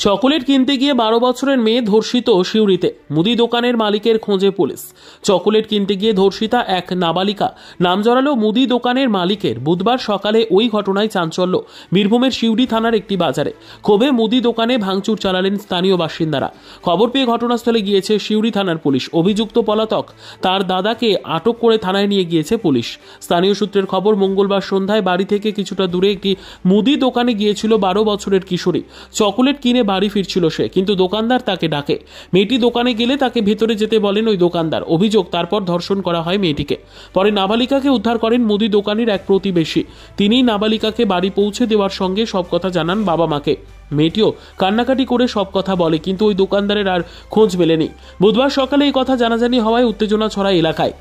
Chocolate কিনতে গিয়ে 12 বছরের মেয়ে ধর্ষিত সিউড়িতে। মুদি দোকানের মালিকের খোঁজে পুলিশ। চকোলেট কিনতে গিয়ে ধর্ষিতা এক নাবালিকা নাম জড়ালো মুদি দোকানের মালিকের। বুধবার সকালে ওই ঘটনায় চাঞ্চল্য বীরভূমের সিউড়ি থানার একটি বাজারে। ক্ষোভে মুদি দোকানে ভাঙচুর চালালেন স্থানীয় বাসিন্দারা। খবর পেয়ে ঘটনাস্থলে গিয়েছে সিউড়ি থানার পুলিশ। অভিযুক্ত পলাতক তার দাদাকে আটক করে থানায় নিয়ে গিয়েছে পুলিশ। স্থানীয় সূত্রের খবর, মঙ্গলবার সন্ধ্যায় বাড়ি থেকে কিছুটা দূরে একটি মুদি দোকানে গিয়েছিল 12 বছরের কিশোরী। চকোলেট কিনে বাড়ি ফিরছিল সে, কিন্তু দোকানদার তাকে ডাকে। মেয়েটি দোকানে গেলে তাকে ভেতরে যেতে বলেন ওই দোকানদার। অভিযোগ, তারপর ধর্ষণ করা হয় মেয়েটিকে। পরে নাবালিকাকে উদ্ধার করেন মুদি দোকানের এক প্রতিবেশী। তিনিই নাবালিকাকে বাড়ি পৌঁছে দেওয়ার সঙ্গে সব কথা জানান বাবা মাকে। মেয়েটিও কান্নাকাটি করে সব কথা বলে, কিন্তু ওই দোকানদারের আর খোঁজ মেলেনি। বুধবার সকালে এই কথা জানাজানি হওয়ায় উত্তেজনা ছড়ায় এলাকায়।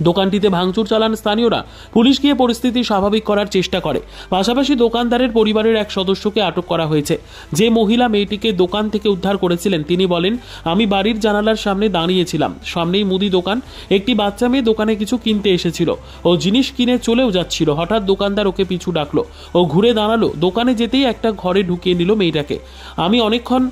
দোকানটিতে ভাঙচুর চালান স্থানীয়রা। পুলিশ গিয়ে পরিস্থিতি স্বাভাবিক করার চেষ্টা করে। পাশাপাশি দোকানদারের পরিবারের এক সদস্যকে আটক করা হয়েছে। যে মহিলা মেয়েটিকে দোকান থেকে উদ্ধার করেছিলেন তিনি বলেন, আমি বাড়ির জানালার সামনে দাঁড়িয়েছিলাম, সামনেই মুদি দোকান। একটি বাচ্চা মেয়ে দোকানে কিছু কিনতে এসেছিল, ও জিনিস কিনে চলেও যাচ্ছিল। হঠাৎ দোকানদার ওকে পিছু ডাকলো, ও ঘুরে দাঁড়ালো। দোকানে যেতেই একটা ঘরে ঢুকিয়ে নিল মেয়েটাকে। আমি অনেকক্ষণ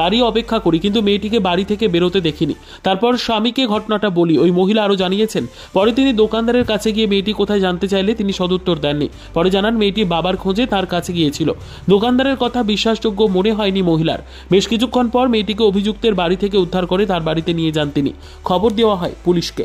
দাঁড়িয়ে অপেক্ষা করি, কিন্তু মেয়েটিকে বাড়ি থেকে বেরোতে দেখিনি। তারপর স্বামীকে ঘটনাটা বলি। ওই মহিলা আরো জানিয়েছেন, পরে তিনি দোকানদারের কাছে গিয়ে মেয়েটি কোথায় জানতে চাইলে তিনি সদুত্তর দেননি। পরে জানান মেয়েটি বাবার খোঁজে তার কাছে গিয়েছিল। দোকানদারের কথা বিশ্বাসযোগ্য মনে হয়নি মহিলার। বেশ কিছুক্ষণ পর মেয়েটিকে অভিযুক্তের বাড়ি থেকে উদ্ধার করে তার বাড়িতে নিয়ে যান তিনি। খবর দেওয়া হয় পুলিশকে।